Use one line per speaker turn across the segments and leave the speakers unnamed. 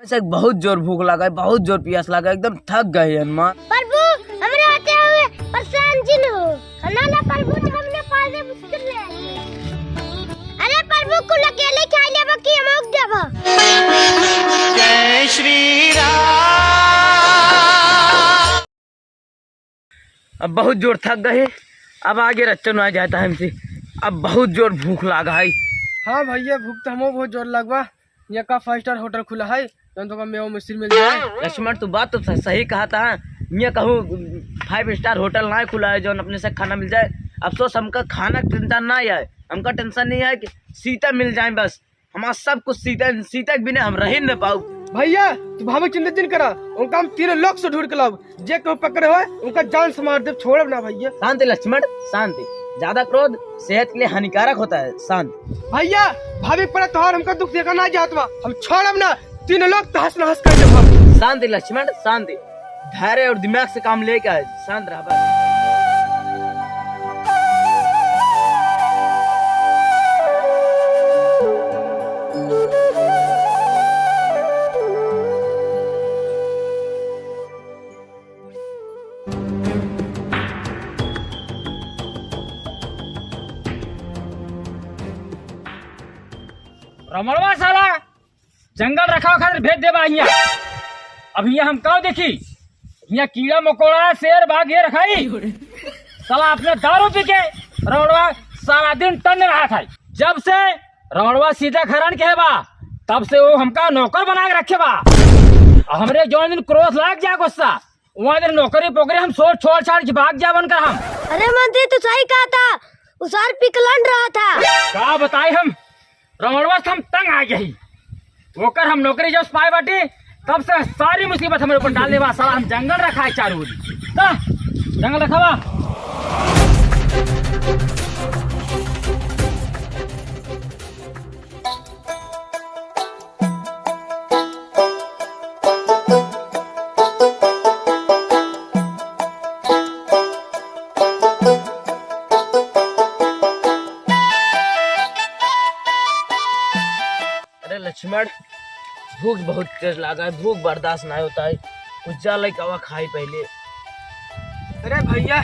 ऐसे बहुत जोर भूख लगा है, बहुत जोर प्यास लगा, एकदम थक गए हनुमान।
प्रभु हमरे आते हुए परेशान जिन हो खाना ला प्रभु तो हमने पाले मुश्किल है। अरे प्रभु को अकेले खा ले बाकी हम उग देबो।
जय श्री राम।
अब बहुत जोर थक गए, अब आगे रच्चन आ जाता है हमसे। अब बहुत जोर भूख लगा है।
हाँ भैया भूख तो हमको बहुत जोर लगवा। यहाँ का 5 स्टार होटल खुला है, तो का मेवा मिश्री मिल जाए।
लक्ष्मण तू बात तो सही कहा था। मैं कहूँ 5 स्टार होटल ना खुला है जो अपने से खाना मिल जाए। अफसोस हमका खाना टेंशन ना है, हमका टेंशन नहीं है कि सीता मिल जाए। बस हमारा सब कुछ सीता के बिना हम रह न पाऊ।
भैया तू भावे चिंता जिन करा, उनका हम 3 लोग से ढूंढ के लाओ। जे को पकड़े हुए उनका जान से मार दे, छोड़ब ना भैया।
शांति लक्ष्मण शांति, ज्यादा क्रोध सेहत के लिए हानिकारक होता है। शांत
भैया भाभी पड़ा तोहार हमका दुख देखा ना जात बा, हम छोड़ब ना। 3 लोग तहस नहस कर देब हम।
शांति लक्ष्मण शांति, धैर्य और दिमाग से काम लेकर शांत रह बस।
रमणवा साला जंगल रखा खातिर भेज देबा यहाँ। अब यहाँ हम कहो देखी, यहाँ कीड़ा मकोड़ा शेर बाघ ये रखाई। साला अपने दारू पी के रमणवा सारा दिन टन रहा था। जब से रमणवा सीधा खरण के बा तब से वो हमका नौकर बना के रखे बा। हमरे जो दिन क्रोध लाग जा गुस्सा, वहाँ दिन नौकरी पोकरी हम सोच छोड़ छाड़ के भाग जा बनकर हम।
अरे मंत्री तू सही कहा था, उसार पिकलन रहा था।
क्या बताए हम रमणवा से हम तंग आ गई। वो हम नौकरी जब पाए बाटी तब से सारी मुसीबत हमारे ऊपर डाल दे बा। साला हम जंगल रखा है चारों ओर, जंगल रखा बा।
लक्ष्मण भूख बहुत तेज लगा है, भूख बर्दाश्त नहीं होता है। कुछ जा लइकवा खाई पहले।
अरे भैया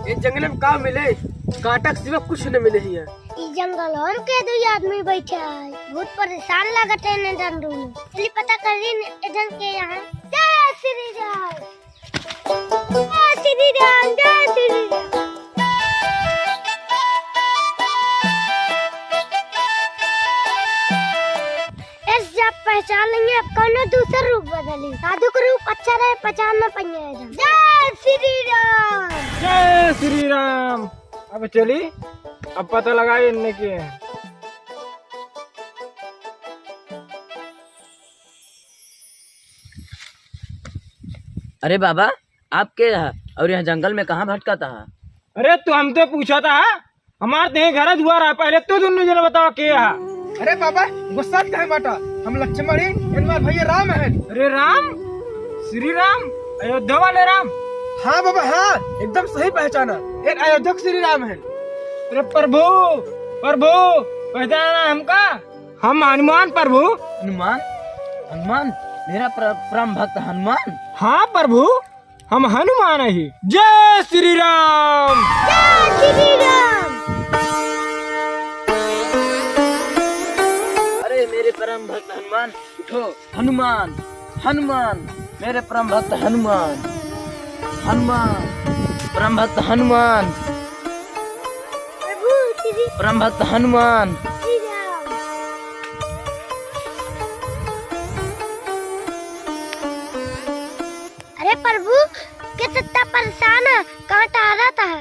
ये जंगल में का मिले, काटक सिवा कुछ न मिले ही है।
इस जंगल और के 2 आदमी बैठे है, बहुत परेशान लगते हैं नदन रूम। चलिए पता कर रही एजन के यहाँ। जय श्री राम, जय श्री राम, जय श्री राम। पहचान लेंगे अब कौन दूसरा रूप बदली। साधु का रूप अच्छा रहे, पहचान न पाएंगे। जय श्री राम,
जय श्री राम। अब चली, अब पता लगाए इनने के।
अरे बाबा आपके और यहाँ जंगल में कहाँ भटका था?
अरे तू हमसे पूछा था, हमारे देह घर दुआर है। पहले तो दोनों जने बताओ के है। अरे बाबा गुस्सा कहे बाटा, हम लक्ष्मण ही इनवार भैया राम है। अरे राम, श्री राम, अयोध्या वाले राम। हाँ बाबा हाँ, एकदम सही पहचाना, एक अयोध्या श्री राम है। अरे प्रभु प्रभु पहचाना हमका, हम हनुमान प्रभु।
हनुमान? हनुमान मेरा परम भक्त हनुमान।
हाँ प्रभु हम हनुमान ही। जय श्री राम,
जय श्री राम।
मेरे परम भक्त हनुमान उठो। हनुमान हनुमान मेरे परम भक्त हनुमान, हनुमान परम भक्त हनुमान,
प्रभु श्री
परम भक्त हनुमान।
राम। अरे प्रभु कितना परेशान है, कहाँ टहरा था?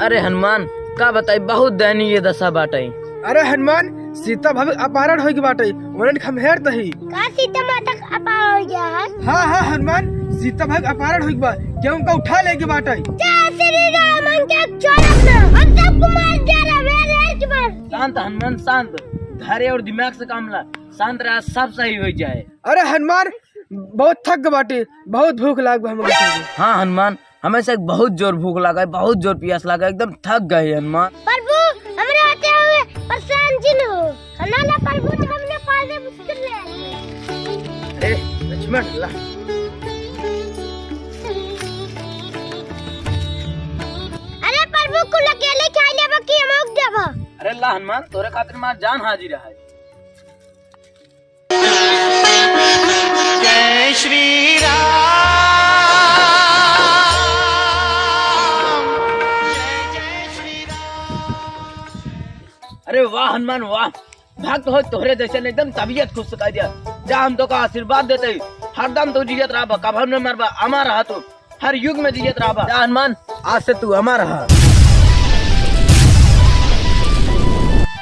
अरे हनुमान का बताई, बहुत दयनीय दशा बाटे।
अरे हनुमान सीता भाभी अपहरण हो गई बाटे, उन्हें खमहेर तही।
का सीता माता अपहरण हो गया है?
हाँ हाँ हनुमान सीता भाभी अपहरण हो गई बा, क्या उनका उठा लेके बाटे।
जय श्री राम, हमके छोड़ ना, हम सबको मार दे रहा है।
शांत हनुमान शांत, धैर्य और दिमाग से काम ला। शांत रहा, सब सही हो जाए।
अरे हनुमान बहुत थक गए बाटे, बहुत भूख लाग बा हमके।
हाँ हनुमान हमें से बहुत जोर भूख लगा है, बहुत जोर प्यास लगा, एकदम थक गए हनुमान।
प्रभु हमरे आते हुए परेशान जिन हो खाना ला प्रभु तो हमने पाले मुश्किल है।
अरे लक्ष्मण ला।
अरे प्रभु को अकेले खाई लेबो कि हमक देबो?
अरे ला हनुमान, तोरे खातिर मार जान हाजिर है।
जय श्री राम। जय जय श्री राम।
अरे वाह हनुमान वाह, भक्त हो तोहरे जैसे ने एकदम तबीयत खुश कर दिया। जा हम तो का आशीर्वाद देते, हरदम तो जियत रहा, कभी न मरबा, अमर रहा तू, हर युग में जियत रहा। जा हनुमान, आज से तू अमर रहा।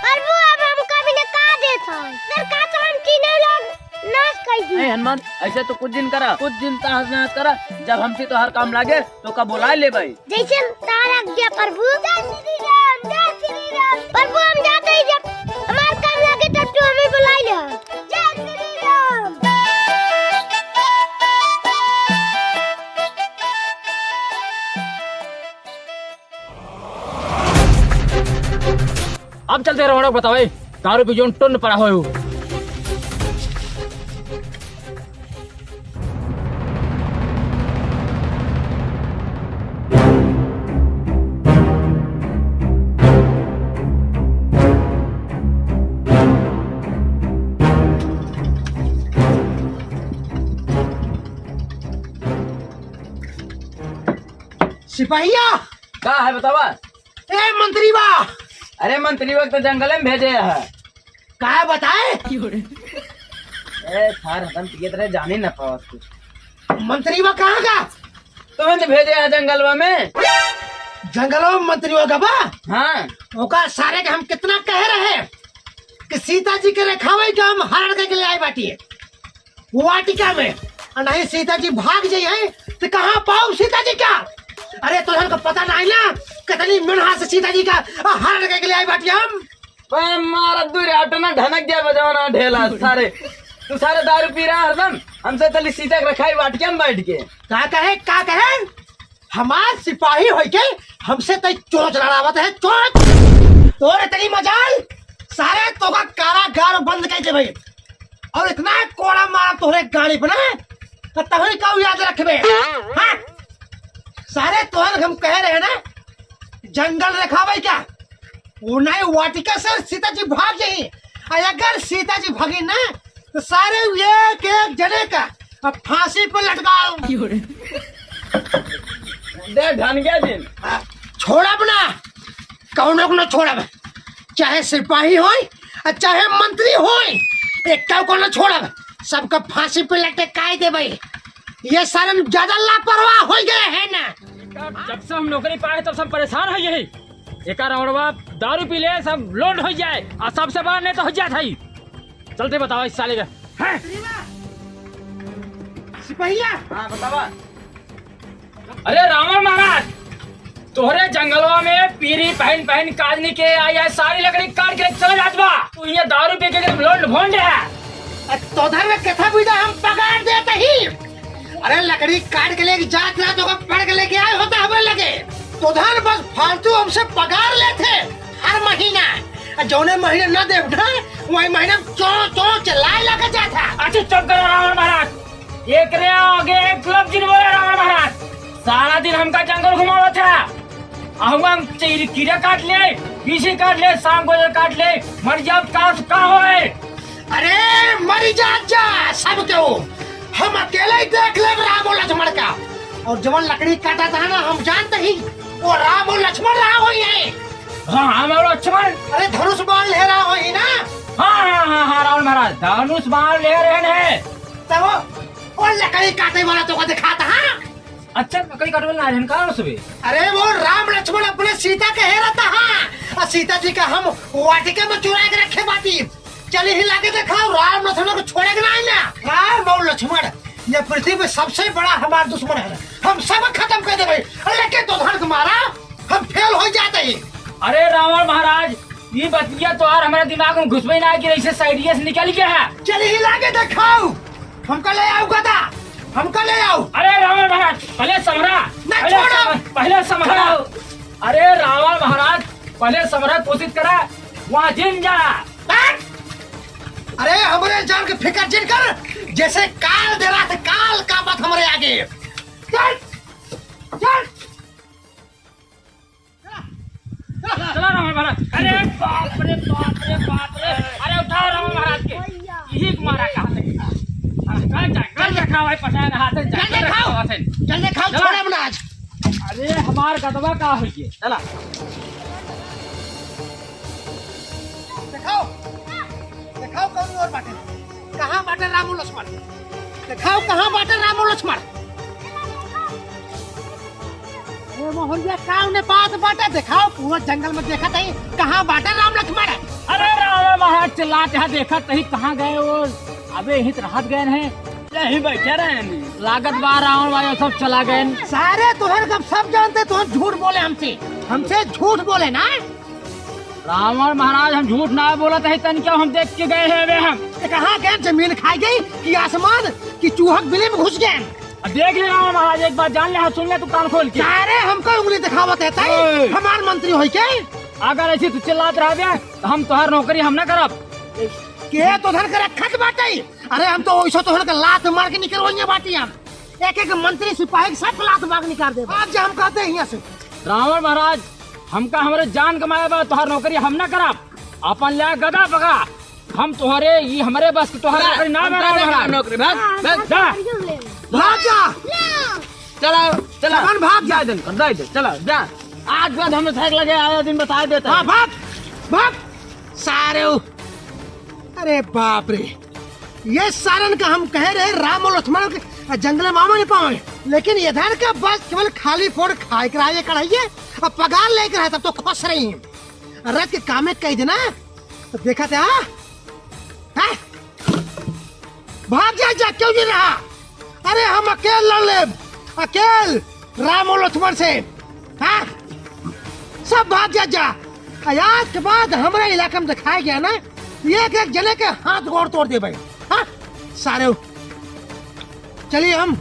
प्रभु अब हमका भी का देता है, सरकार तो हम तीनों लोग नाश कर दी।
नहीं हनुमान, ऐसे तो कुछ दिन करा, कुछ दिन ताहस करा, जब हमसे तो हर काम लागे तो का बुला ले भाई।
जैसे तारा गया प्रभु। जय श्री राम, जय श्री राम। प्रभु हम जाते ही जब हमार काम लगे तो तू हमें बुला ले। जय श्री राम।
अब चलते रहो, बताओ दारू पी जो टुन पड़ा हो।
सिपाहिया
का है बतावा?
ए मंत्री बा,
अरे मंत्री वक्त तो जंगल में भेजे है।
का बताए?
अरे थार हतम पिए तरह जाने न पावस कुछ।
मंत्री बा कहाँ का?
तुम्हें तो भेजे है जंगलवा में।
जंगलों में मंत्री बा बा?
हाँ
ओका सारे के हम कितना कह रहे कि सीता जी के रेखावे के हम हरण के लिए आए बाटी वाटिका में, और नहीं सीता जी भाग जाई है तो कहाँ पाओ सीता जी का? अरे तुझे को पता नहीं ना कितनी मिनहा से सीता जी का हरण के लिए आए बाटी हम।
मारा दूर हटना, ढनक दिया बजाना ढेला सारे। तू सारे दारू पी रहा हरदम, हमसे तली सीता रखाई वाटिका में बैठ के।
का कहे हमार सिपाही हो के हमसे तय चोच लड़ावत है, चोच तोरे तनी मजाल सारे तो का कारागार बंद कर दे भाई, और इतना कोड़ा मारा तोरे गाड़ी पर ना तो तभी का याद रखबे। हाँ सारे तोहर हम कह रहे हैं ना जंगल रखावे क्या, वो नहीं वाटिका से सीता जी भाग जाई, और अगर सीता जी भागी ना तो सारे एक एक जने का फांसी पर लटकाओ।
दे ढन गया दिन।
छोड़ा बना कौन को न छोड़ा, चाहे सिपाही हो चाहे मंत्री हो, एक को न छोड़ा, सबका फांसी पे लटकाए दे भाई। ये सारे ज्यादा लापरवाह हो गए हैं ना।
जब से हम नौकरी पाए तब सब परेशान है। यही एक रौड़वा दारू पी ले सब लोड हो जाए, और सबसे बड़ा नहीं तो हो जाता है। चलते बताओ इस साले का।
सिपाहिया
हाँ बतावा।
अरे रावण महाराज, तोहरे जंगलों में पीरी पहन पहन काजनी के आया सारी लकड़ी काट के चला जाता, तू ये दारू पी के लोड भोंड है।
तो धर में कथा बीजा हम पगार देते ही। अरे लकड़ी काट के लेके जात रहा तो पढ़ के लेके आए होता हमें लगे, तो धर बस फालतू हमसे पगार लेते हर महीना, जौने महीने न दे वही महीने चो चलाए लगा जाता।
अच्छा चुप करो रावण महाराज, एक रे आगे एक क्लब जिन बोले रावण महाराज, सारा दिन हमका जंगल घुमावा था, हम कीड़ा काट ले, पीछे काट ले, शाम को काट ले, मर जाओ का होए।
अरे मरी जा सब क्यों, हम अकेले ही देख ले राम और लक्ष्मण का, और जवन लकड़ी काटा था ना हम जानते ही वो राम और लक्ष्मण रहा हुई है।
हाँ हम और लक्ष्मण,
अरे धनुष बाण ले रहा हुई ना।
हाँ रावण महाराज धनुष बाण ले रहे हैं,
तब वो लकड़ी काटे वाला तो को दिखाता। हाँ
अच्छा लकड़ी काटे वाला है कहाँ सुबह?
अरे वो राम लक्ष्मण अपने सीता के हेरा था। हाँ और सीता जी का हम वाटिका में चुरा के रखे बाती, चलिए ही लाके दिखाओ राम लक्ष्मण को छोड़ेगा नहीं ना। हाँ मऊ लक्ष्मण ये पृथ्वी पे सबसे बड़ा हमारा दुश्मन है, हम सब खत्म कर दे भाई, लेकिन तो धन मारा हम फेल हो जाते ही।
अरे रावण महाराज ये बतिया तो यार हमारे दिमाग में घुस में ना कि ऐसे साइडिया से निकल गया है।
चलिए ही लाके दिखाओ, हमको ले आओ गदा, हमको ले आओ।
अरे रावण महाराज पहले समरा, पहले समरा। अरे रावण महाराज पहले समरा कोशिश करा, वहाँ जिन जा।
अरे हमारे जान के फिकर जिन कर,
जैसे काल दे रहा था, काल का बात हमारे आगे। चल चल
चला रावण महाराज। अरे बाप रे बाप रे बाप रे, अरे उठाओ रावण महाराज के, यही को मारा कहाँ से? गल रखा भाई पसायन हाथ से,
जल्दी खाओ, जल्दी खाओ, छोड़े मत आज।
अरे हमार गदवा का हो गया। चला
दिखाओ दिखाओ कौन और बाटे, कहाँ बाटे रामू लक्ष्मण, दिखाओ कहाँ बाटे रामू लक्ष्मण। अरे मोहनिया काव ने बात बाटे, दिखाओ पूरा जंगल में देखा था कहाँ बाटे राम लक्ष्मण।
अरे रावण महाराज चिल्लाते हैं, देखा कहीं कहाँ गए वो? अबे यहीं राहत गए हैं,
यहीं बैठे रहे
लागत बार रावण भाई सब चला गए।
सारे तुहर कब सब जानते, तुहर झूठ बोले हमसे झूठ बोले ना।
रावण महाराज हम झूठ ना बोलत है, तन क्या हम देख के गए हैं वे हम।
कहाँ गए, जमीन खाई गई कि आसमान की चूहक बिले में घुस गए।
देख ले रावण महाराज, एक बार जान ले, सुन ले तू कान खोल के।
सारे हमको उंगली दिखावत है, हमार मंत्री हो के।
अगर ऐसी तू चिल्लात रह गया तो हम तुहार नौकरी हम न करब।
के तो धन कर खत बाटे। अरे हम तो वैसे तो का लात मार के निकल बाटी, हम एक एक मंत्री सिपाही सब लात मार के निकाल दे। आज हम कहते हैं यहाँ से
रावण महाराज, हमका हमारे जान कमाए बा तुहार नौकरी हम न करब। अपन ले गदा पकड़ा, हम तुहरे ये हमारे बस तुहार नौकरी ना में रावण महाराज।
नौकरी भाग भाग
जा
भाग जा,
चला चला
अपन भाग जा।
दे दे चला जा, आज बाद हमें थक लगे, आया दिन बता देता
हाँ भाग भाग सारे। अरे बाप रे, ये सारन का हम कह रहे राम और लक्ष्मण के जंगल मामा नहीं पावे, लेकिन इधर का बस केवल खाली फोड़ खाए कराइए कढ़ाइए और पगार लेकर है, तब तो खुश रही है। रथ के कामे कह देना तो देखा था। हाँ? भाग जा क्यों नहीं रहा? अरे हम अकेल लड़ ले, अकेल राम और लक्ष्मण से। हाँ? सब भाग जा। आज के बाद हमारे इलाके में दिखाया गया ना, एक एक जने के हाथ गोड़ तोड़ दे भाई। हाँ? सारे चलिए हम